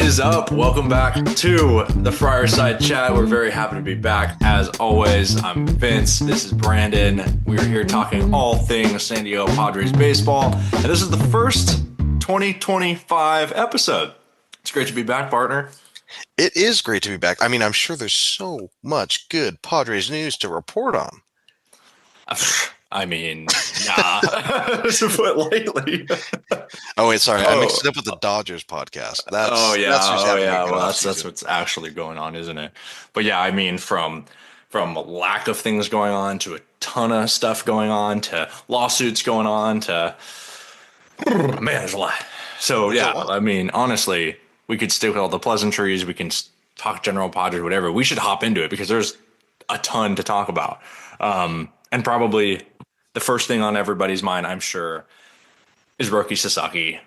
is up? Welcome back to the Fireside Chat. We're very happy to be back. As always, I'm Vince. This is Brandon. We're here talking all things San Diego Padres baseball. And this is the first 2025 episode. It's great to be back, partner. It is great to be back. I mean, I'm sure there's so much good Padres news to report on. I mean, nah, to put lightly. Oh, wait, sorry. I mixed it up with the Dodgers podcast. That's who's having a good Well, off that's season. what's actually going on, isn't it? But yeah, I mean, from lack of things going on to a ton of stuff going on to lawsuits going on to man, there's a lot. So There's a yeah, lot. I mean, honestly, we could stick with all the pleasantries. We can talk general Padres, whatever. We should hop into it because there's a ton to talk about. And probably the first thing on everybody's mind, I'm sure, is Roki Sasaki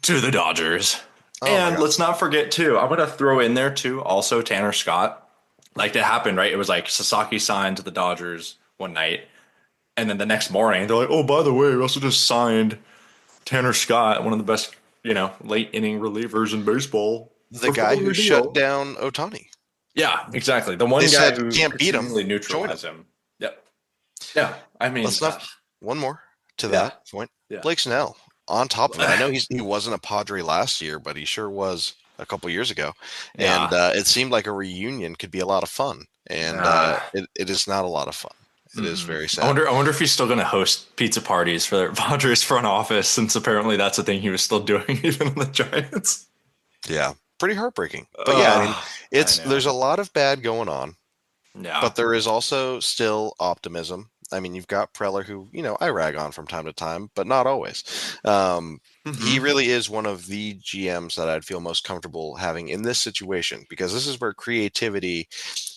to the Dodgers. Oh my And God. let's not forget, too, I'm going to throw in there, too, also Tanner Scott. Like, that happened, right? It was like Sasaki signed to the Dodgers one night. And then the next morning, they're like, oh, by the way, we also just signed Tanner Scott, one of the best, late inning relievers in baseball. The For guy 4 year who shut deal. down Otani. Yeah, exactly. The one They guy said, who can't could beat him. seemingly Join him. neutralize him. Yep. Yeah. I mean, Let's not. One more to yeah. that point. Yeah. Blake Snell. On top of it, I know he wasn't a Padre last year, but he sure was a couple years ago. Yeah. And it seemed like a reunion could be a lot of fun. And it is not a lot of fun. It is very sad. I wonder if he's still going to host pizza parties for the Padres front office, since apparently that's a thing he was still doing even on the Giants. Yeah, pretty heartbreaking. But yeah, I mean, I know. there's a lot of bad going on, Yeah. but there is also still optimism. I mean, you've got Preller, who I rag on from time to time, but not always. He really is one of the GMs that I'd feel most comfortable having in this situation, because this is where creativity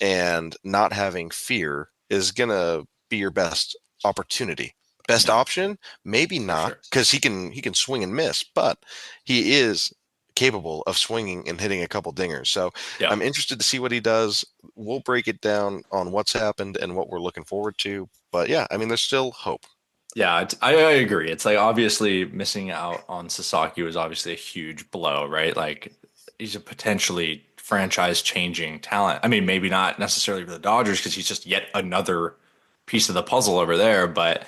and not having fear is gonna be your best opportunity. Best option, maybe not, because he can swing and miss, but he is capable of swinging and hitting a couple dingers. So I'm interested to see what he does. We'll break it down on what's happened and what we're looking forward to. But yeah, I mean, there's still hope. Yeah, I agree. It's like, obviously missing out on Sasaki was obviously a huge blow, right? Like, he's a potentially franchise changing talent. I mean, maybe not necessarily for the Dodgers because he's just yet another piece of the puzzle over there. But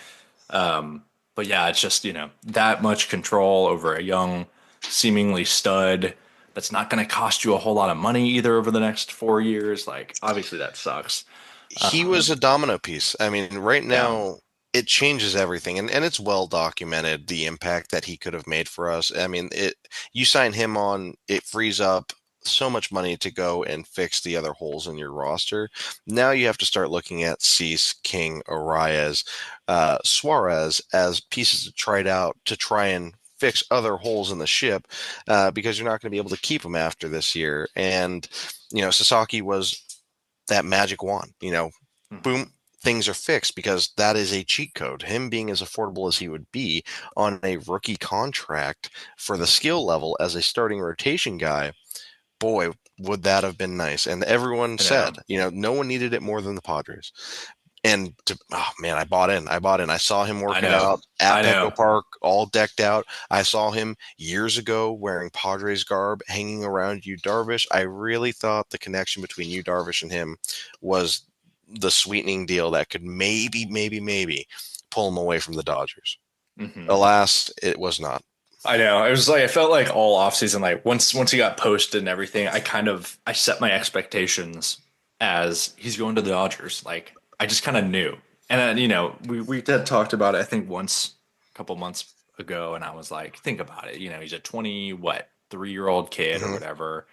yeah, it's just, that much control over a young, seemingly stud that's not going to cost you a whole lot of money either over the next 4 years. Like, obviously that sucks. He was a domino piece. I mean, right now it changes everything, and it's well documented the impact that he could have made for us. I mean, you sign him on, it frees up so much money to go and fix the other holes in your roster. Now you have to start looking at Cease, King, Arias, Suarez as pieces tried out to try and fix other holes in the ship, because you're not going to be able to keep them after this year. And Sasaki was that magic wand. Boom, things are fixed, because that is a cheat code. Him being as affordable as he would be on a rookie contract for the skill level as a starting rotation guy, boy, would that have been nice. And everyone said, no one needed it more than the Padres. And I bought in. I saw him working out at Petco Park, all decked out. I saw him years ago wearing Padres garb, hanging around Yu Darvish. I really thought the connection between Yu Darvish and him was the sweetening deal that could maybe pull him away from the Dodgers. Alas, it was not. I know. It was like, I felt like all offseason, like once he got posted and everything, I set my expectations as he's going to the Dodgers. Like, I just kind of knew. And then, we had talked about it, I think, once a couple months ago, and I was like, think about it. He's a 3-year-old kid or whatever.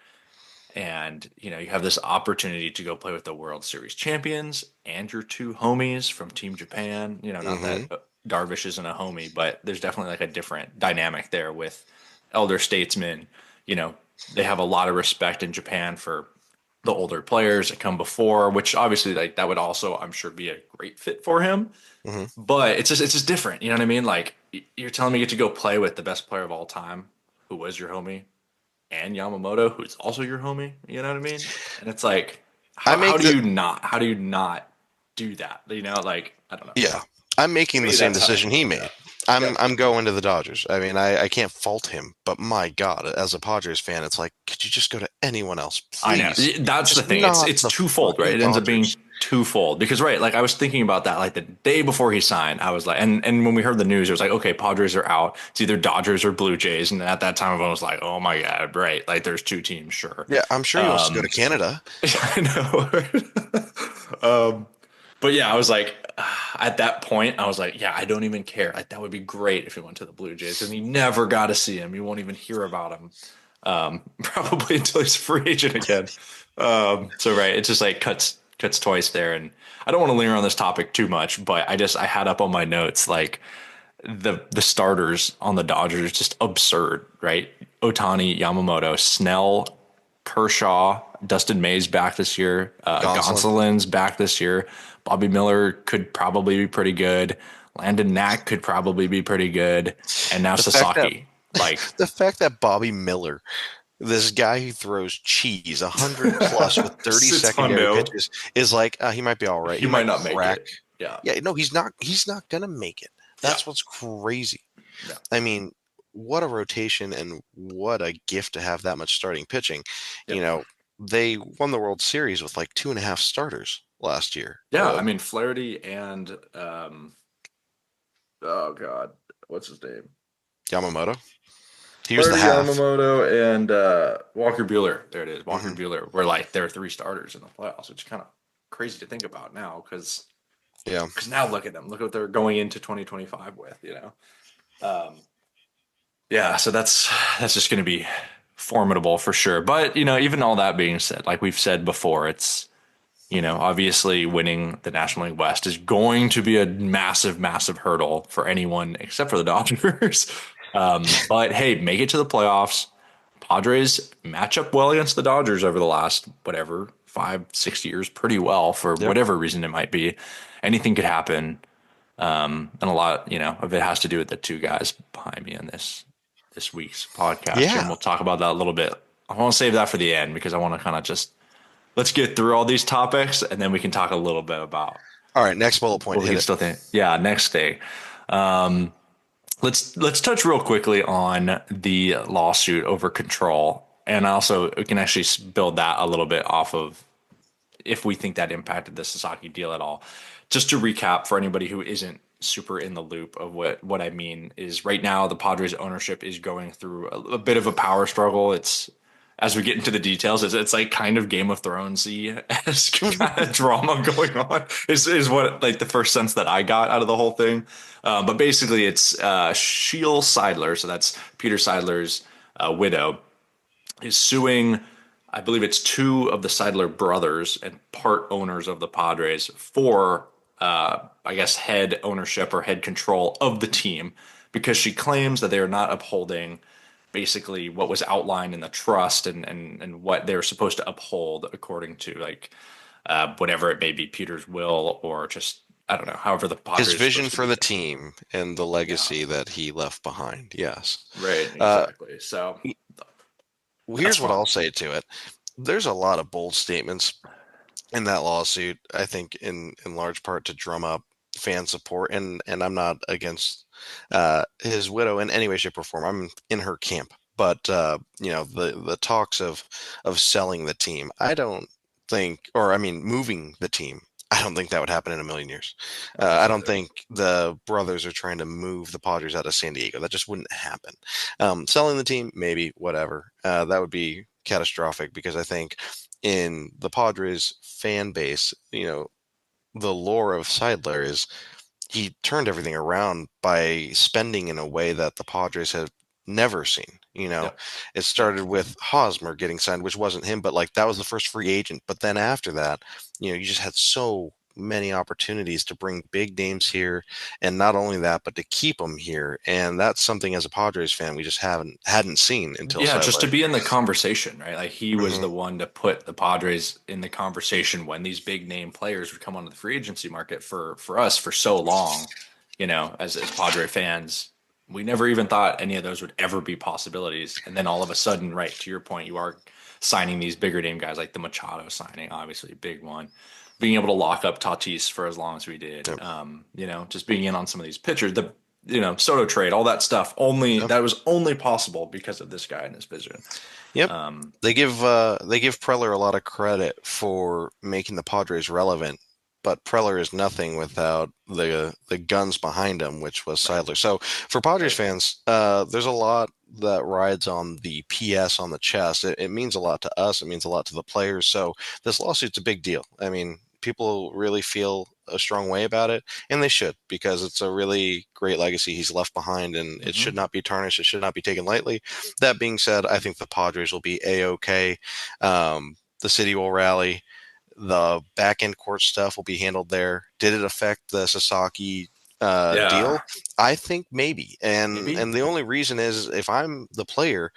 And, you have this opportunity to go play with the World Series champions and your two homies from Team Japan. Not that Darvish isn't a homie, but there's definitely like a different dynamic there with elder statesmen. They have a lot of respect in Japan for the older players that come before, which obviously, like, that would also, I'm sure, be a great fit for him. But it's just different. You know what I mean? Like, you're telling me you get to go play with the best player of all time, who was your homie, and Yamamoto, who's also your homie. You know what I mean? And it's like, how do you not do that? Like, I don't know. Yeah, I'm making the same decision he made. Yeah, I'm going to the Dodgers. I mean, I can't fault him, but my God, as a Padres fan, it's like, could you just go to anyone else, I know. please? That's the Just thing. It's not it's the twofold, right? fucking It ends up being Dodgers. twofold because right, like I was thinking about that like the day before he signed. I was like, and when we heard the news, it was like, okay, Padres are out. It's either Dodgers or Blue Jays, and at that time, everyone was like, oh my God, right? Like there's two teams, sure. Yeah, I'm sure he wants to go to Canada. I know. But yeah, I was like, at that point, I was like, yeah, I don't even care. Like that would be great if he went to the Blue Jays, and you never got to see him. You won't even hear about him, probably until he's a free agent again. So right, it just like cuts twice there, and I don't want to linger on this topic too much, but I had up on my notes like the starters on the Dodgers just absurd, right? Otani, Yamamoto, Snell, Kershaw, Dustin May's back this year. Gonsolin. Gonsolin's back this year. Bobby Miller could probably be pretty good. Landon Knack could probably be pretty good. And now The fact that Sasaki. Like, the fact that Bobby Miller, this guy who throws cheese 100 plus with 30 sits secondary hundo. pitches, is like he might be all right. He He might might not make crack. it. Yeah. Yeah, no, he's not. He's not gonna make it. Yeah. That's what's crazy. Yeah. I mean, what a rotation and what a gift to have that much starting pitching. You Yep. know, they won the World Series with like two and a half starters last year. Yeah. I mean, Flaherty and, oh God, what's his name? Yamamoto. He was the Flaherty, half. Yamamoto, and Walker Bueller. There it is. Walker Hmm. Bueller were like their three starters in the playoffs, which is kind of crazy to think about now Yeah. because now look at them. Look what they're going into 2025 with, you know. Um, yeah, so that's just going to be formidable for sure. But, you know, even all that being said, like we've said before, it's obviously winning the National League West is going to be a massive, massive hurdle for anyone except for the Dodgers. But hey, make it to the playoffs. Padres match up well against the Dodgers over the last whatever 5, 6 years, pretty well for Yep. whatever reason it might be. Anything could happen, and a lot, of it has to do with the two guys behind me in this week's podcast here, and Yeah. we'll talk about that a little bit. I want to save that for the end because I want to kind of just let's get through all these topics and then we can talk a little bit about All right. Next bullet point. what we Hit can it. still think. Yeah, next day. Let's touch real quickly on the lawsuit over control, and also we can actually build that a little bit off of if we think that impacted the Sasaki deal at all. Just to recap for anybody who isn't super in the loop of what I mean is right now the Padres ownership is going through a bit of a power struggle. It's as we get into the details, it's like kind of Game of Thronesy esque kind of drama going on. Is what like the first sense that I got out of the whole thing. But basically, it's Sheil Seidler, so that's Peter Seidler's widow, is suing. I believe it's two of the Seidler brothers and part owners of the Padres for, I guess, head ownership or head control of the team because she claims that they are not upholding basically what was outlined in the trust and what they're supposed to uphold according to like whatever it may be, Peter's will or just I don't know, however the His Padres is vision supposed to for be the done. team and the Yeah, legacy that he left behind. Yes. right, Uh, exactly. So that's Here's what fun. I'll say to it. There's a lot of bold statements in that lawsuit, I think in large part to drum up fan support, and I'm not against his widow in any way, shape, or form. I'm in her camp. But the talks of selling the team, I don't think, or I mean moving the team, I don't think that would happen in a million years. I don't think I so don't either. think the brothers are trying to move the Padres out of San Diego. That just wouldn't happen. Selling the team, maybe, whatever. That would be catastrophic because I think in the Padres fan base, the lore of Seidler is he turned everything around by spending in a way that the Padres have never seen. Yep. It Yep. started with Hosmer getting signed, which wasn't him, but like that was the first free agent. But then after that, you just had so many opportunities to bring big names here, and not only that, but to keep them here. And that's something as a Padres fan we just hadn't seen until Yeah, just to Seidler. be in the conversation, right? Like he was Hmm. the one to put the Padres in the conversation when these big name players would come onto the free agency market for us for so long, as Padre fans, we never even thought any of those would ever be possibilities. And then all of a sudden, right to your point, you are signing these bigger name guys like the Machado signing, obviously a big one. Being able to lock up Tatis for as long as we did, Yep. just being in on some of these pitchers. Soto trade, all that stuff. Only Yeah. that was only possible because of this guy and his vision. Yep. Um, They give Preller a lot of credit for making the Padres relevant, but Preller is nothing without the guns behind him, which was right, Seidler. So for Padres right. fans, there's a lot that rides on the PS on the chest. It means a lot to us. It means a lot to the players. So this lawsuit's a big deal. I mean, people really feel a strong way about it, and they should because it's a really great legacy he's left behind, and it should Hmm. not be tarnished. It should not be taken lightly. That being said, I think the Padres will be a-okay. The city will rally. The back end court stuff will be handled there. Did it affect the Sasaki deal? Yeah, I think maybe. maybe. And the only reason is if I'm the player,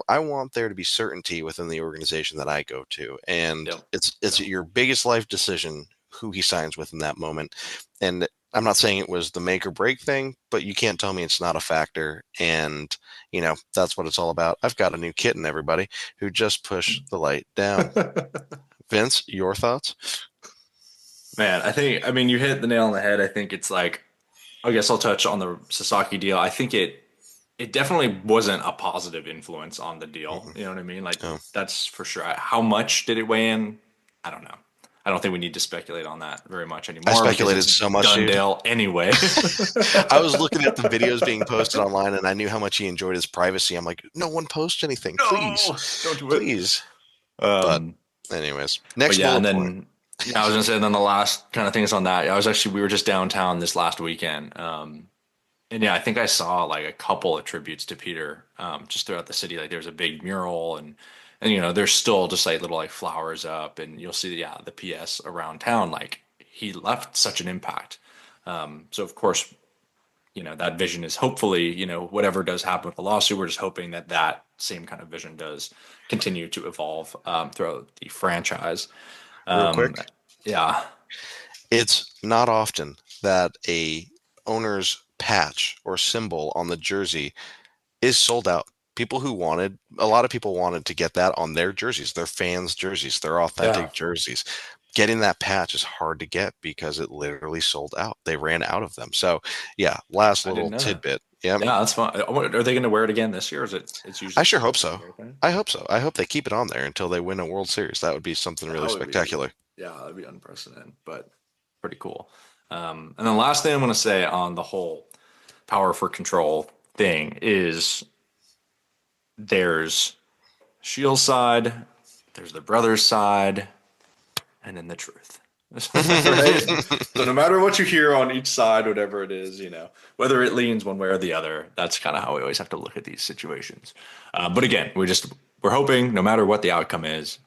I want there to be certainty within the organization that I go to, and Yep. it's Yep. your biggest life decision who he signs with in that moment. And I'm not saying it was the make or break thing, but you can't tell me it's not a factor. And that's what it's all about. I've got a new kitten, everybody, who just pushed the light down. Vince, your thoughts? Man, I mean, you hit the nail on the head. I think it's like, I guess I'll touch on the Sasaki deal. I think it definitely wasn't a positive influence on the deal. Mm-mm. You know what I mean? Like Oh, that's for sure. How much did it weigh in? I don't know. I don't think we need to speculate on that very much I anymore because speculated it's so much, done dude. deal anyway. I was looking at the videos being posted online and I knew how much he enjoyed his privacy. I'm like, no one post anything, please, No, don't do it. please. But Um, anyways, but next yeah, and bullet point. then yeah, I was gonna say, and then the last kind of things on that. We were just downtown this last weekend. And yeah, I think I saw like a couple of tributes to Peter just throughout the city. Like there's a big mural and there's still just like little like flowers up and you'll see the PS around town. Like he left such an impact. So of course, that vision is hopefully, whatever does happen with the lawsuit, we're just hoping that that same kind of vision does continue to evolve throughout the franchise. Real Um, quick, yeah. it's not often that a owner's patch or symbol on the jersey is sold out. A lot of people wanted to get that on their jerseys, their fans' jerseys, their Yeah. authentic jerseys. Getting that patch is hard to get because it literally sold out. They ran out of them. So, yeah, last I didn't little know that. tidbit. Yep. Yeah, that's fine. Are they going to wear it again this year? Or it's I usually sure just hope like a so. one-year thing? I hope so. I hope they keep it on there until they win a World Series. That would be something That really would be, spectacular. yeah, that'd be unprecedented, but pretty cool. And then last thing I'm going to say on the whole power for control thing is there's Shield's side, there's the brothers' side, and then the truth. Right? So no matter what you hear on each side, whatever it is, whether it leans one way or the other, that's kind of how we always have to look at these situations. But again, we're hoping no matter what the outcome is,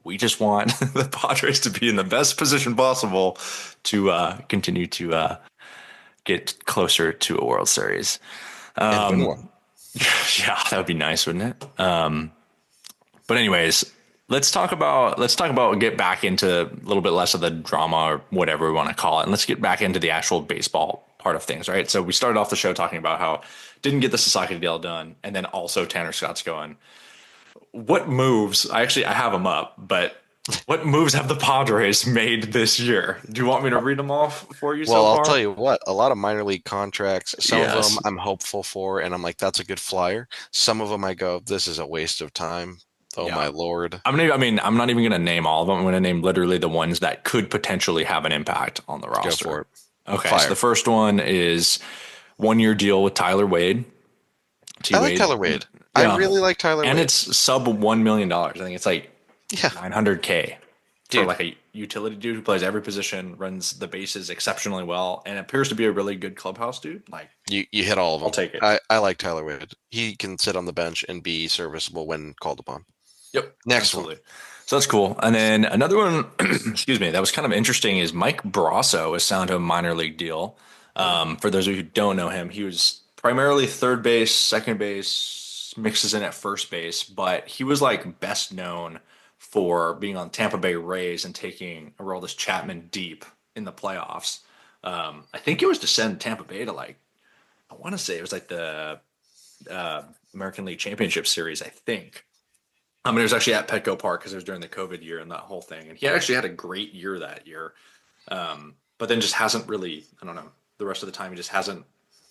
we just want the Padres to be in the best position possible to continue to get closer to a World Series. And win one. Yeah, that would be nice, wouldn't it? But anyways, let's talk about get back into a little bit less of the drama or whatever we want to call it, and let's get back into the actual baseball part of things, right? So we started off the show talking about how didn't get the Sasaki deal done, and then also Tanner Scott's going. What moves? I have them up, but what moves have the Padres made this year? Do you want me to read them off for you so Well, I'll far? tell you what, a lot of minor league contracts, some of them Yes. I'm hopeful for, and I'm like, that's a good flyer. Some of them I go, this is a waste of time. Oh my Yeah. Lord. I'm not even going to name all of them. I'm going to name literally the ones that could potentially have an impact on the Go roster. for it. Okay, so the Fire. first one is 1 year deal with Tyler Wade. T I like Wade. Tyler Wade. I Yeah. really like Tyler And Wade. it's sub $1 million. I think it's like Yeah, 900K for dude. like a utility dude who plays every position, runs the bases exceptionally well, and appears to be a really good clubhouse dude. Like, You hit all of I'll them. take it. I like Tyler Wade. He can sit on the bench and be serviceable when called upon. Yep, Next one. absolutely. So that's cool. And then another one, excuse me, that was kind of interesting is Mike Brasso was signed to a minor league deal. Oh, For those of you who don't know him, he was primarily third base, second base, mixes in at first base, but he was like best known for being on Tampa Bay Rays and taking Aroldis Chapman deep in the playoffs. I think it was to send Tampa Bay to like, I want to say it was like the uh, American League Championship Series, I think. It was actually at Petco Park because it was during the COVID year and that whole thing. And he actually had a great year that year, but then just hasn't really. I don't know. The rest of the time, he just hasn't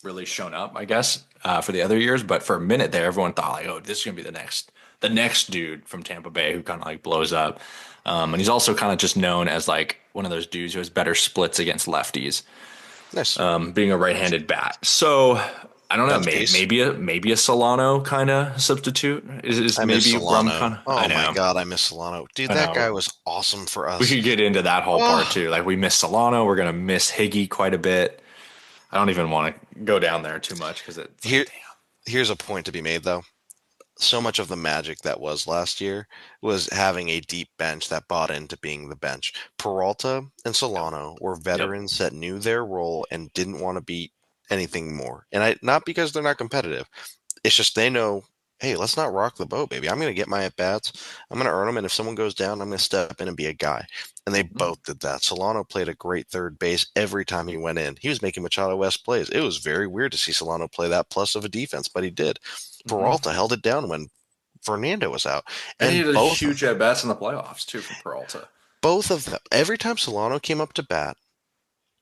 really shown up, I guess, for the other years. But for a minute there, everyone thought like, oh, this is gonna be the next dude from Tampa Bay who kind of like blows up. And he's also kind of just known as like one of those dudes who has better splits against lefties, Nice. being a right-handed bat. So I don't know, That's peace. maybe a Solano kind of substitute is I miss maybe Rum Solano. kind of. Oh my God, I miss Solano. Dude, I that guy know. was awesome for We us. could get into that whole part Oh, too. Like we miss Solano, we're gonna miss Higgy quite a bit. I don't even want to go down there too much because it's like, here, here's a point to be made though. So much of the magic that was last year was having a deep bench that bought into being the bench. Peralta and damn. Solano were Yep. veterans that knew their role and didn't want to beat anything more. And I not because they're not competitive. It's just they know, hey, let's not rock the boat, baby. I'm going to get my at bats. I'm going to earn them. And if someone goes down, I'm going to step in and be a guy. And they Mhm. both did that. Solano played a great third base every time he went in. He was making Machado West plays. It was very weird to see Solano play that plus of a defense, but he did. Mhm. Peralta held it down when Fernando was out. And he And had a huge at bats in the playoffs too for Peralta. both of them, every time Solano came up to bat,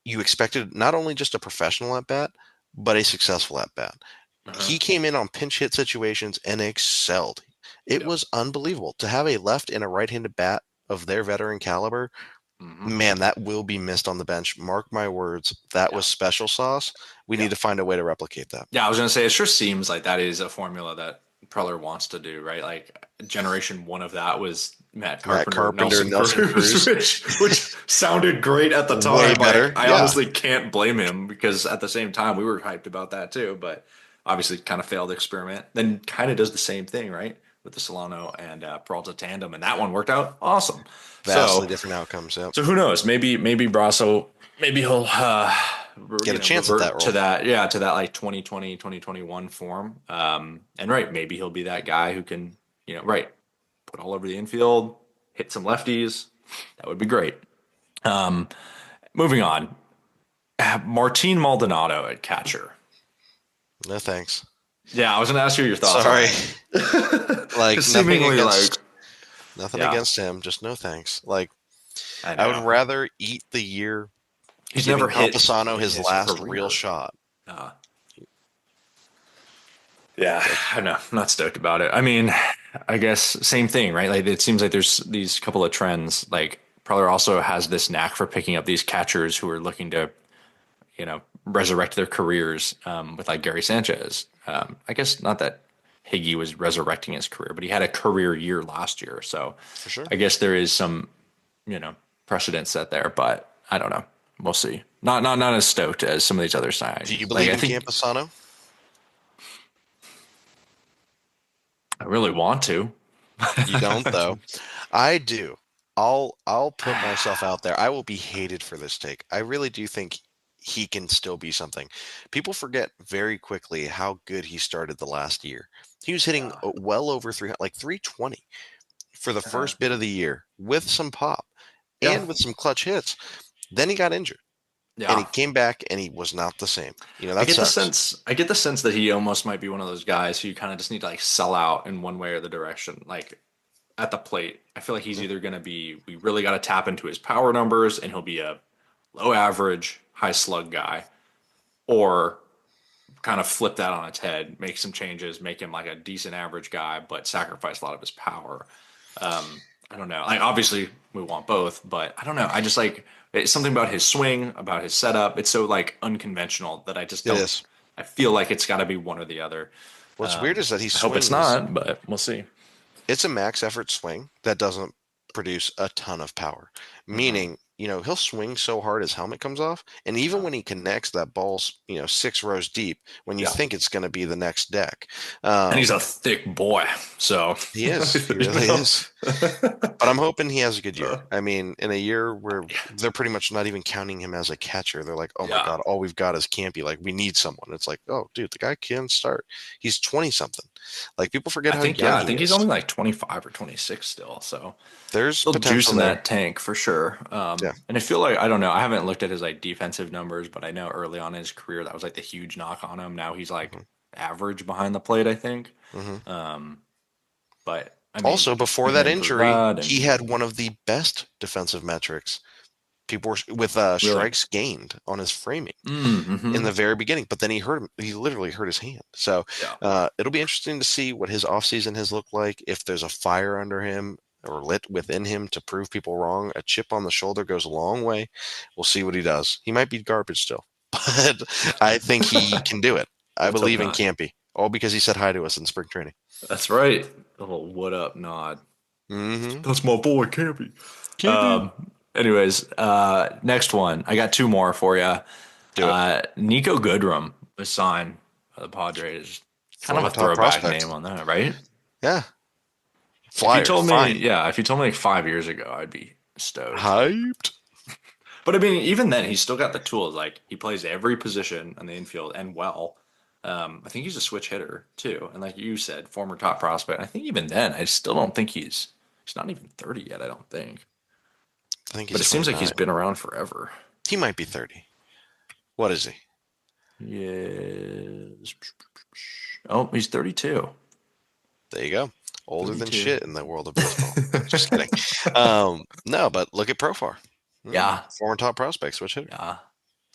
you expected not only just a professional at bat, but a successful at bat. Uh-huh. He came in on pinch hit situations and excelled. It Yep. was unbelievable to have a left and a right-handed bat of their veteran caliber. Hmm. Man, that will be missed on the bench. Mark my words, that Yeah. was special sauce. We Yeah. need to find a way to replicate that. Yeah. I was gonna say it sure seems like that is a formula that Preller wants to do, right? Like generation one of that was Matt Matt Carpenter, Carpenter, Nelson Nelson Cruz, Cruz, which sounded great at the way time. better. I Yeah, honestly can't blame him because at the same time we were hyped about that too, but obviously kind of failed experiment. Then kind of does the same thing, right? With the Solano and Peralta tandem, and that one worked out awesome. vastly So different outcomes. Yep. So who knows? Maybe Brasso, maybe he'll Get a chance at that revert to role. that, yeah, to that like 2020 2021 form. And right, maybe he'll be that guy who can, right, put all over the infield, hit some lefties. That would be great. Um, moving on, Martin Maldonado at catcher. No thanks. Yeah, I was gonna ask you your thoughts on Sorry. him. Like Seemingly like, nothing yeah, against him, just no thanks. Like I I would know. rather eat the year He's giving never hit Campusano in his his last real career. shot. Uh, Yeah, Like I know. I'm not stoked about it. I mean, I guess same thing, right? Like it seems like there's these couple of trends. Like Preller also has this knack for picking up these catchers who are looking to, resurrect their careers. With like Gary Sanchez. I guess not that Higgy was resurrecting his career, but he had a career year last year. So for sure. I guess there is some, precedent set there. But I don't know. We'll see. Not as stoked as some of these other Do you signings. Like believe I in think Campusano? I really want to. You don't though. I do. I'll put myself out there. I will be hated for this take. I really do think he can still be something. People forget very quickly how good he started the last year. He was hitting Yeah. well over 300, like 320 for the Uh-huh. first bit of the year with some pop Yeah. and with some clutch hits. Then he got injured and he Yeah. came back and he was not the same. That sucks. I get the sense that he almost might be one of those guys who you kind of just need to like sell out in one way or the direction. Like at the plate, I feel like he's Mhm. either going to be, we really got to tap into his power numbers and he'll be a low average, high slug guy, or kind of flip that on its head, make some changes, make him like a decent average guy, but sacrifice a lot of his power. I don't know. Like obviously we want both, but I don't know. I just like it's something about his swing, about his setup. It's so like unconventional that I just It don't. is. I feel like it's got to be one or the other. What's weird is that he I hope it's swings. not, but we'll see. It's a max effort swing that doesn't produce a ton of power. Hmm. Meaning, he'll swing so hard his helmet comes off. And even Yeah, when he connects, that ball's, 6 rows deep when you yeah. think it's going to be the next deck. And he's a Um, thick boy, so he is. He you really know. is. But I'm hoping he has a good Uh, year. I mean, in a year where they're pretty much not even counting him as a catcher, they're like, oh my yeah. God, all we've got is Campy. Like, we need someone. It's like, oh, dude, the guy can start. He's 20 something. Like, people forget how young I he think he's is. only like 25 or 26 still, so There's still juice potential in there. that tank for sure. Yeah. And I feel like I don't know. I haven't looked at his like defensive numbers, but I know early on in his career that was like the huge knock on him. Now he's like Mhm. average behind the plate, I think. Mhm. But I mean, Also, before he can that improve injury, that, he and had one of the best defensive metrics, People were with Really? strikes gained on his framing in Mm-hmm. the very beginning, but then he hurt him. He literally hurt his hand. So Yeah. it'll be interesting to see what his offseason has looked like. If there's a fire under him or lit within him to prove people wrong, a chip on the shoulder goes a long way. We'll see what he does. He might be garbage still, but I think he can do it. I Let's hope believe in not. Campy, all because he said hi to us in spring training. That's right. A little what up nod. Mm-hmm. That's my boy, Campy. Campy. Anyways, next one. I got two more for you. Do it. Nico Goodrum was signed by the Padres. Kind of Former a top throwback prospect. name on that, right? Yeah. If you Flyers. told me, Fine. yeah, if you told me like 5 years ago, I'd be stoked. Hyped. But I mean, even then, he's still got the tools. Like he plays every position on the infield and well. I think he's a switch hitter too, and like you said, former top prospect. I think even then, I still don't think he's not even 30 yet. I don't think, I think but he's it seems like 29. he's been around forever. He might be 30. What is he? Yes. Oh, he's 32. There you go. Older than 32. shit in the world of baseball. Just kidding. No, but look at Profar. Yeah, Former top prospects. Switch hitter. yeah.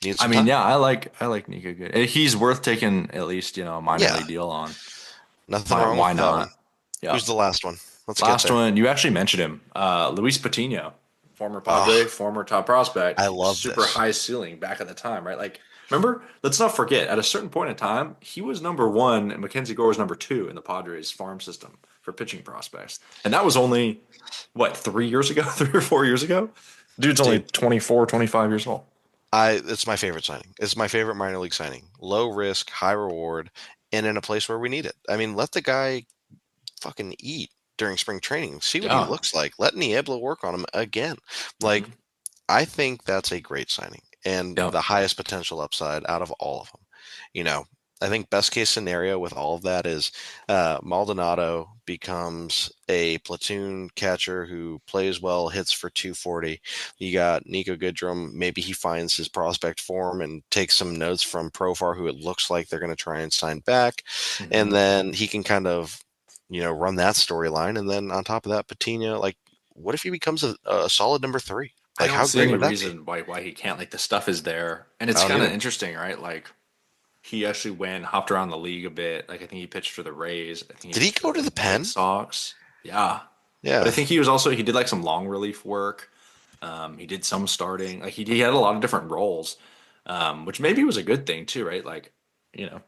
Need I some mean, time. yeah, I like Nico Good. He's worth taking at least a minor Yeah, league deal on. nothing Why wrong why with that one. not? Yeah. Who's the last one? Let's get Last there. one, you actually mentioned him. Luis Patino, former Oh, Padre, former top prospect, I love super this. high ceiling back at the time, right? Like, remember, let's not forget, at a certain point in time, he was number one and Mackenzie Gore was number two in the Padres farm system for pitching prospects. And that was only, what, 3 years ago, 3 or 4 years ago? Dude's only Dude, 24, 25 years old. it's my favorite signing. It's my favorite minor league signing. Low risk, high reward, and in a place where we need it. I mean, let the guy fucking eat during spring training. See what he Yeah. looks like. Let Niebla work on him again. Like, Hmm. I think that's a great signing and Yeah. the highest potential upside out of all of them. You know, I think best case scenario with all of that is Maldonado becomes a platoon catcher who plays well, hits for 240. You got Nico Goodrum. Maybe he finds his prospect form and takes some notes from Profar, who it looks like they're going to try and sign back. And Hmm. then he can kind of, run that storyline. And then on top of that, Patino, like, what if he becomes a solid number three? I Like, don't how see great any would that be? reason why he can't. Like the stuff is there, and I it's don't kind of either. interesting, right? Like he actually went hopped around the league a bit. Like I think he pitched for the Rays. I think he Did he pitched for go to the the White pen? Sox. Yeah, but I Yeah. think he did like some long relief work. He did some starting. Like he had a lot of different roles, which maybe was a good thing too, right? Like you know,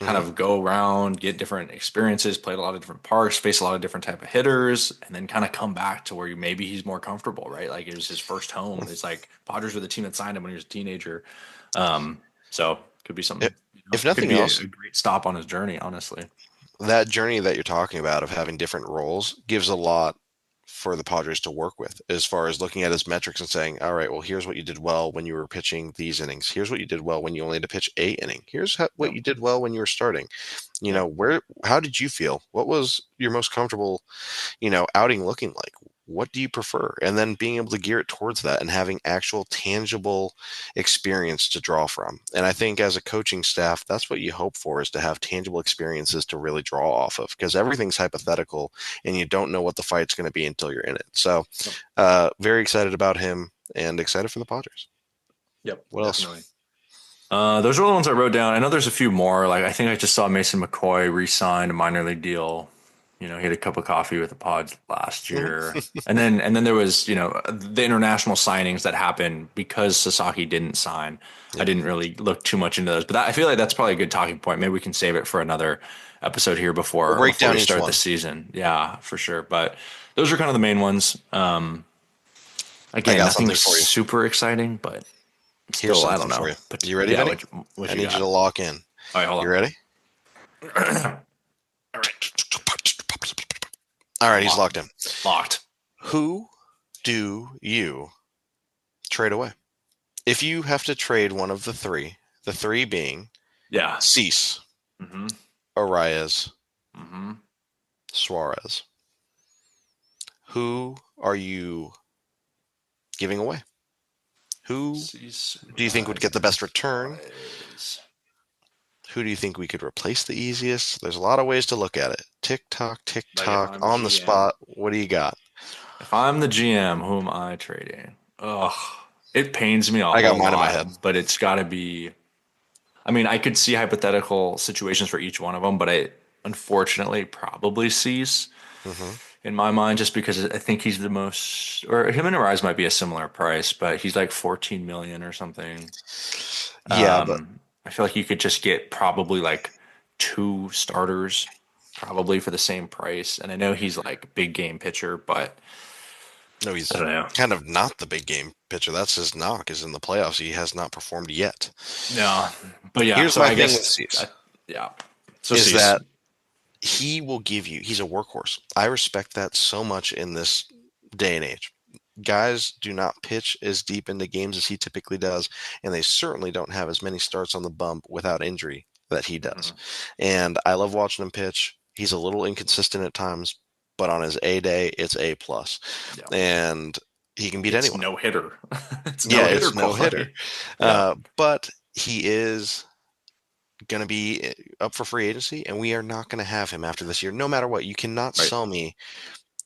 kind Hmm. of go around, get different experiences, played a lot of different parks, face a lot of different type of hitters, and then kind of come back to where maybe he's more comfortable, right? Like it was his first home. It's like Padres were the team that signed him when he was a teenager. So could be If, something, if could nothing be else, a great stop on his journey, honestly. that journey that you're talking about of having different roles gives a lot for the Padres to work with as far as looking at his metrics and saying, all right, well, here's what you did well when you were pitching these innings. Here's what you did well when you only had to pitch 8 innings. Here's what Yep. you did well when you were starting. Yep. How did you feel? What was your most comfortable outing looking like? What do you prefer? And then being able to gear it towards that and having actual tangible experience to draw from. And I think as a coaching staff, that's what you hope for is to have tangible experiences to really draw off of because everything's hypothetical and you don't know what the fight's going to be until you're in it. So, Yep. very excited about him and excited for the Padres. Yep. What else? Definitely. Those are the ones I wrote down. I know there's a few more. Like I think I just saw Mason McCoy re-signed a minor league deal. He had a cup of coffee with the Pods last Mhm. year, and then there was the international signings that happened because Sasaki didn't sign. I Yep. didn't really look too much into those, but I feel like that's probably a good talking point. Maybe we can save it for another episode here We'll before break before down we each start the one. season. Yeah, for sure. But those are kind of the main ones. I Again, got nothing something for you. super exciting, but Here's still, I don't something for know. you. But You ready, yeah, Vinny? what I you need you got? to lock in. All right, hold You on. ready? All right, All right, I'm he's locked. locked in. Locked. Who do you trade away? If you have to trade one of the three being Yeah. Cease, Mm-hmm. Arias, Mm-hmm. Suarez, who are you giving away? Who Cease, do you think would get the best Rise, return? Rise. Who do you think we could replace the easiest? There's a lot of ways to look at it. Tick Like if tock, I'm on the GM, spot. What do you got? if I'm the GM, who am I trading? Ugh. It pains me a I got whole mine in my head. lot, but it's got to be. I mean, I could see hypothetical situations for each one of them, but I unfortunately probably Cease Hmm. in my mind just because I think he's the most, or him and Arise might be a similar price, but he's like 14 million or something. Yeah, but I feel like you could just get probably like two starters probably for the same price. And I know he's like big game pitcher, but no, I he's don't know. kind of not the big game pitcher. That's his knock, is in the playoffs. He has not performed yet. No, but yeah, Here's so my I thing with guess, Cease, yeah. So is Cease, that he will give you, he's a workhorse. I respect that so much in this day and age. Guys do not pitch as deep into games as he typically does, and they certainly don't have as many starts on the bump without injury that he does. mhm, And I love watching him pitch. He's a little inconsistent at times, but on his A day, it's A plus, yeah, and he can beat it's anyone. no hitter. It's Yeah, no hitter it's no hitter, quality. Yeah, but he is going to be up for free agency, and we are not going to have him after this year, no matter what. You cannot right. sell me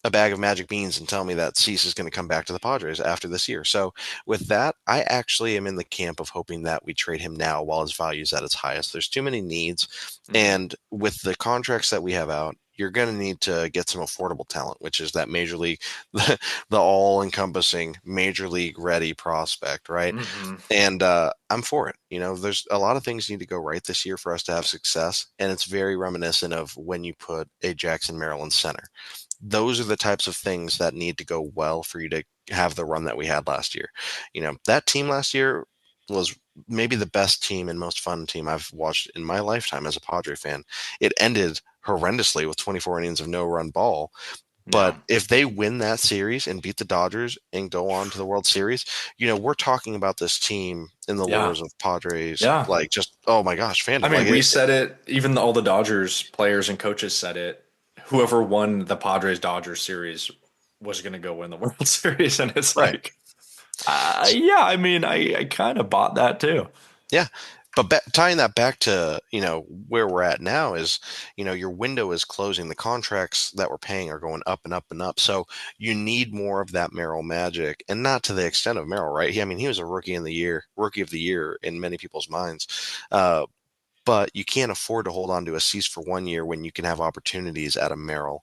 a bag of magic beans and tell me that Cease is going to come back to the Padres after this year. So with that, I actually am in the camp of hoping that we trade him now while his value is at its highest. There's too many needs, Hmm. and with the contracts that we have out, you're going to need to get some affordable talent, which is that major league, the all-encompassing major league ready prospect, right? Hmm. And I'm for it. There's a lot of things need to go right this year for us to have success, and it's very reminiscent of when you put a Jackson, Maryland center. Those are the types of things that need to go well for you to have the run that we had last year. That team last year was maybe the best team and most fun team I've watched in my lifetime as a Padre fan. It ended horrendously with 24 innings of no run ball. But Yeah, if they win that series and beat the Dodgers and go on to the World Series, we're talking about this team in the yeah, lures of Padres, yeah. like just, oh my gosh, I fandom. mean, we said it. Even all the Dodgers players and coaches said it. Whoever won the Padres Dodgers series was going to go win the World Series, and it's Right. like, yeah. I mean, I kind of bought that too. Yeah. But tying that back to, where we're at now is, your window is closing. The contracts that we're paying are going up and up and up. So you need more of that Merrill magic, and not to the extent of Merrill, right? I mean, he was a rookie of the year in many people's minds. Uh, but you can't afford to hold on to a Cease for 1 year when you can have opportunities at a Merrill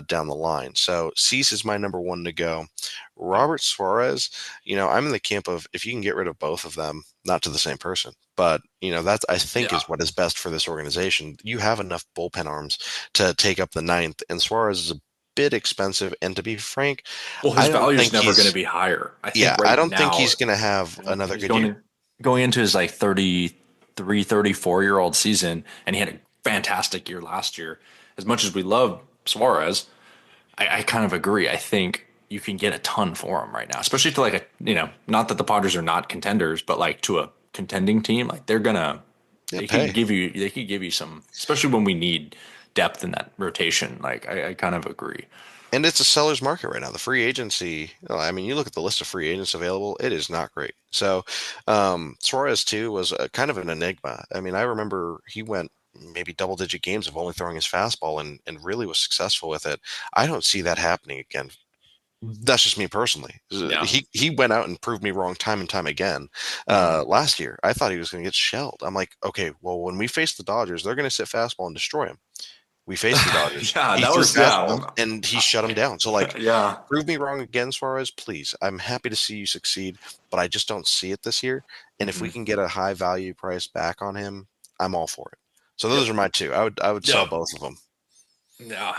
down the line. So Cease is my number one to go. Yeah, Robert Suarez, I'm in the camp of, if you can get rid of both of them, not to the same person, but that's, I think, yeah. is what is best for this organization. You have enough bullpen arms to take up the ninth, and Suarez is a bit expensive. And to be frank, Well, his I don't value is think never going to he's, be higher. I think yeah, I right don't think now, he's going to have another he's good year. going into his like 33, 34-year old season, and he had a fantastic year last year. As much as we love Suarez, I kind of agree. I think you can get a ton for him right now, especially to like not that the Padres are not contenders, but like to a contending team, like Yeah, pay. they could give you some, especially when we need depth in that rotation. Like I kind of agree. And it's a seller's market right now. The free agency, I mean, you look at the list of free agents available, it is not great. So, Suarez, too, was kind of an enigma. I mean, I remember he went maybe double digit games of only throwing his fastball and really was successful with it. I don't see that happening again. That's just me personally. Yeah. He went out and proved me wrong time and time again. Hmm. Last year, I thought he was going to get shelled. I'm like, okay, well, when we face the Dodgers, they're going to sit fastball and destroy him. We faced the Dodgers. Yeah, He that threw was yeah. fastballs and he shut him down. So, like, Yeah. prove me wrong again, Suarez, please. I'm happy to see you succeed, but I just don't see it this year. And if we Hmm. can get a high value price back on him, I'm all for it. So those Yep. are my two. I would sell Yeah. both of them. Yeah.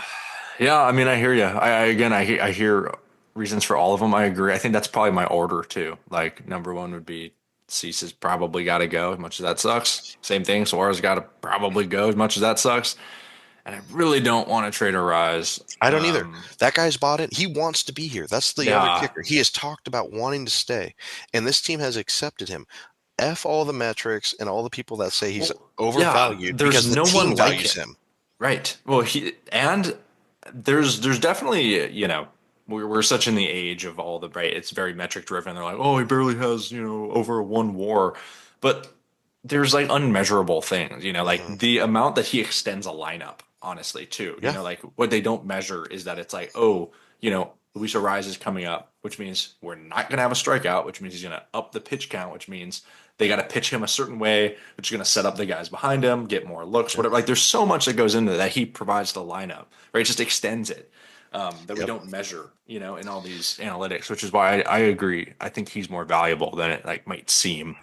Yeah. I mean, I hear you. Again, I hear reasons for all of them. I agree. I think that's probably my order too. Like number one would be Cease has probably got to go as much as that sucks. Same thing. Suarez got to probably go as much as that sucks. And I really don't want to trade a rise. I don't either. That guy's bought it. He wants to be here. That's the other Yeah. kicker. He has talked about wanting to stay, and this team has accepted him. F all the metrics and all the people that say he's Well, yeah. overvalued There's because the no team one like values him. him. Right. Well, there's definitely we're such in the age of all the right. It's very metric driven. They're like, oh, he barely has over one WAR, but there's like unmeasurable things. Like Mhm. the amount that he extends a lineup. Honestly, too. Yeah. Like what they don't measure is that it's like, oh, Luis Ariz is coming up. which means we're not going to have a strikeout, which means he's going to up the pitch count, which means they got to pitch him a certain way, which is going to set up the guys behind him, get more looks, Yep. whatever. Like there's so much that goes into that he provides the lineup, right? It just extends it that we Yep. don't measure, in all these analytics, which is why I agree. I think he's more valuable than it like might seem.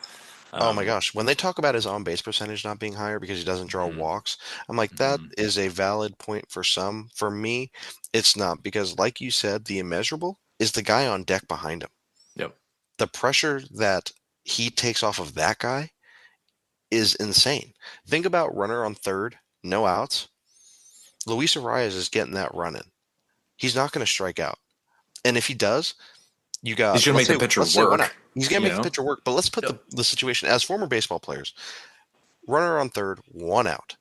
Oh my Um, gosh. When they talk about his on base percentage not being higher because he doesn't draw mhm, walks, I'm like, that mhm. is a valid point for some. For me, it's not because, like you said, the immeasurable is the guy on deck behind him. Yep. The pressure that he takes off of that guy is insane. Think about runner on third, no outs. Luis Arias is getting that running. He's not going to strike out. And if he does, you He's got going to make the pitcher let's say one out. work, He's gonna you make the know? pitcher work, but let's put the, Yep. the situation as former baseball players. Runner on third, one out.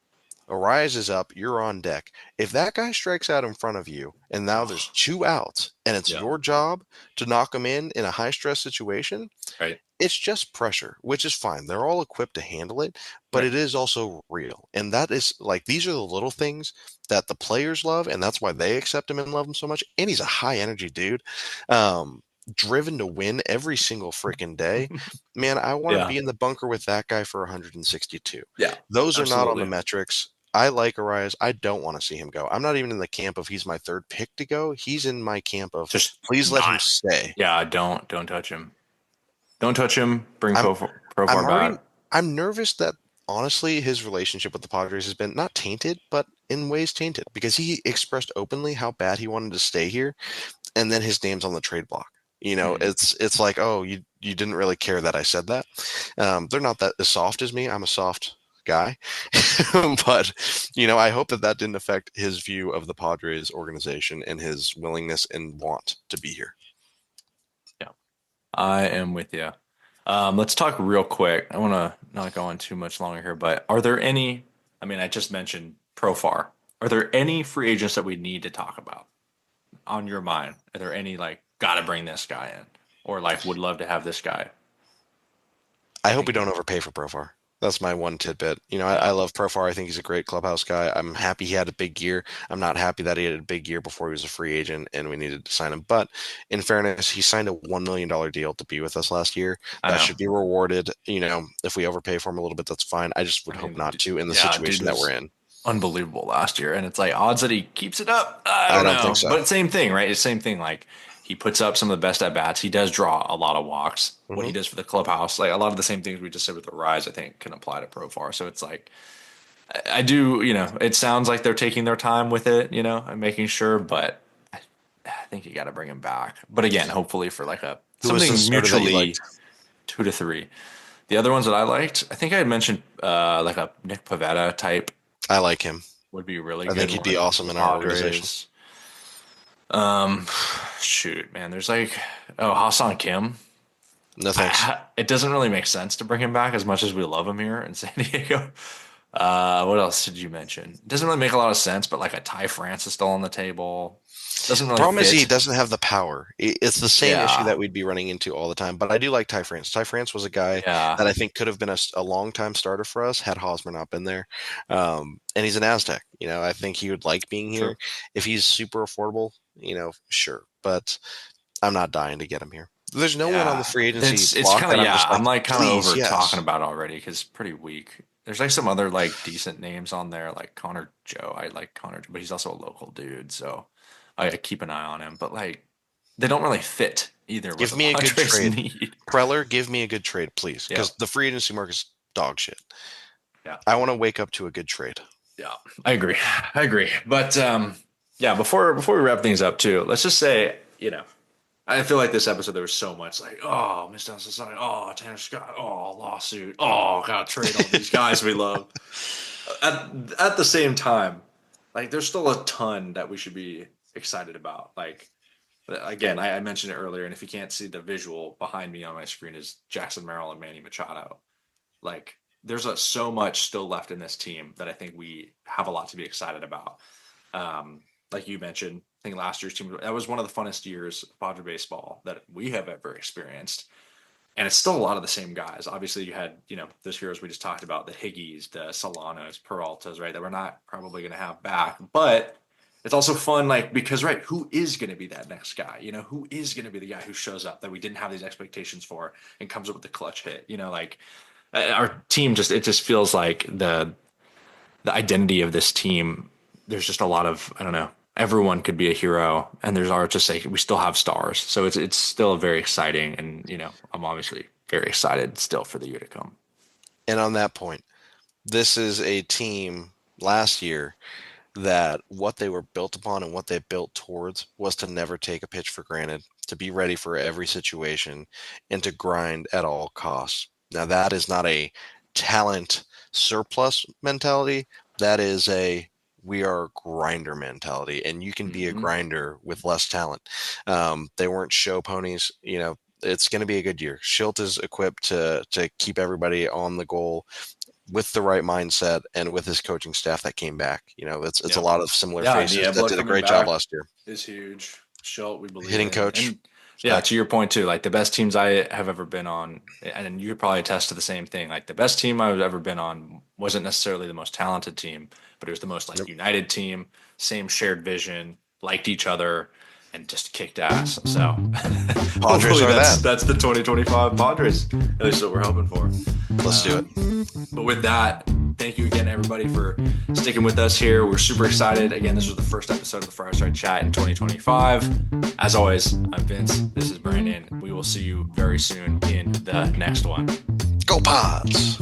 Arias is up, you're on deck. If that guy strikes out in front of you and now there's Oh, two outs and it's yeah. your job to knock him in a high stress situation, Right. it's just pressure, which is fine. They're all equipped to handle it, but Right. it is also real. And that is like, these are the little things that the players love, and that's why they accept him and love him so much. And he's a high energy dude, um, driven to win every single freaking day. Man, I want to Yeah. be in the bunker with that guy for 162. Yeah. Those are not on the Absolutely. metrics. I like Arias. I don't want to see him go. I'm not even in the camp of he's my third pick to go. He's in my camp of Just please let him not. stay. Yeah. Don't touch him. Don't touch him. Bring I'm I'm Profar already back. I'm nervous that honestly his relationship with the Padres has been not tainted, but in ways tainted because he expressed openly how bad he wanted to stay here, and then his name's on the trade block. Hmm. It's like, oh, you didn't really care that I said that. They're not that as soft as me. I'm a soft guy, but I hope that that didn't affect his view of the Padres organization and his willingness and want to be here. Yeah. I am with you. Let's talk real quick. I want to not go on too much longer here, but are there any? I mean, I just mentioned Profar. Are there any free agents that we need to talk about on your mind? Are there any like got to bring this guy in, or like would love to have this guy? I I hope we think, don't overpay for Profar. That's my one tidbit. I yeah, love Profar. I think he's a great clubhouse guy. I'm happy he had a big year. I'm not happy that he had a big year before he was a free agent and we needed to sign him. But in fairness, he signed a $1 million deal to be with us last year. I That know. should be rewarded. If we overpay for him a little bit, that's fine. I just would I hope mean, not to in the yeah, dude situation that we're was in. unbelievable last year, and it's like odds that he keeps it up. I I don't don't think know, so. but same thing, right? It's same thing. Like he puts up some of the best at bats. He does draw a lot of walks. What he Hmm. does for the clubhouse, like a lot of the same things we just said with the Rise, I think can apply to Profar. So it's like I do, it sounds like they're taking their time with it, and making sure, but I think you got to bring him back. But again, hopefully for like a Who was the something starter that you mutually liked? 2 to 3. The other ones that I liked, I think I had mentioned like a Nick Pavetta type I like him. would be a really I think good he'd be one for awesome the in our organization. Padres. Um, Shoot, man, there's like Hassan Kim. No thanks. It doesn't really make sense to bring him back as much as we love him here in San Diego. What else did you mention? It doesn't really make a lot of sense, but like a Ty France is still on the table. Doesn't really Problem is he fit. doesn't have the power. It's the same issue Yeah, that we'd be running into all the time. But I do like Ty France. Ty France was a guy yeah, that I think could have been a long time starter for us had Hosmer not been there. And he's an Aztec. I think he would like being here. true. If he's super affordable, sure. But I'm not dying to get him here. There's no one on the Yeah, free agency it's block kind of that I'm yeah. just I'm like, like kind of please, over talking yes. about it already because it's pretty weak. There's like some other like decent names on there, like Connor Joe. I like Connor, but he's also a local dude, so I keep an eye on him. But like, they don't really fit either what Give the me a good Padres trade. need. Preller, give me a good trade, please. Yeah, Because the free agency market's dog shit. yeah, I want to wake up to a good trade. yeah. I agree. I agree. But yeah. Before we wrap things up too, let's just say I feel like this episode there was so much like, oh, Mr. Sasaki, oh, Tanner Scott, oh, lawsuit, oh, gotta trade all these guys we love. At the same time, like there's still a ton that we should be excited about. Like again, I mentioned it earlier, and if you can't see the visual behind me on my screen is Jackson Merrill and Manny Machado. Like there's so much still left in this team that I think we have a lot to be excited about. Like you mentioned, I think last year's team that was one of the funnest years of Padre baseball that we have ever experienced. And it's still a lot of the same guys. Obviously, you had those heroes we just talked about, the Higgies, the Solanos, Peraltas, right? That we're not probably going to have back, but it's also fun, like, because right, who is going to be that next guy? You know, who is going to be the guy who shows up that we didn't have these expectations for and comes up with the clutch hit? You know, like our team just, it just feels like the identity of this team. There's just a lot of, I don't know, everyone could be a hero, and there's our just like we still have stars, so it's still very exciting, and you know, I'm obviously very excited still for the year to come. And on that point, this is a team last year that what they were built upon and what they built towards was to never take a pitch for granted, to be ready for every situation, and to grind at all costs. Now, that is not a talent surplus mentality. That is a we are a grinder mentality, and you can be a Hmm. grinder with less talent. They weren't show ponies. You know, it's going to be a good year. Schilt is equipped to keep everybody on the goal with the right mindset and with his coaching staff that came back. You know, it's a Yep. lot of similar Yeah, faces that Niebla did a coming great job back last year. is huge. Schultz, we believe Hitting in, coach, and yeah, respect. to your point too, like the best teams I have ever been on, and you could probably attest to the same thing. Like the best team I've ever been on wasn't necessarily the most talented team, but it was the most like Yep. united team, same shared vision, liked each other, and just kicked ass. So Padres hopefully are that. that's the 2025 Padres. At least what we're hoping for. Let's do it. But with that, thank you again, everybody, for sticking with us here. We're super excited. Again, this was the first episode of the Fireside Chat in 2025. As always, I'm Vince. This is Brandon. We will see you very soon in the next one. Go Pods.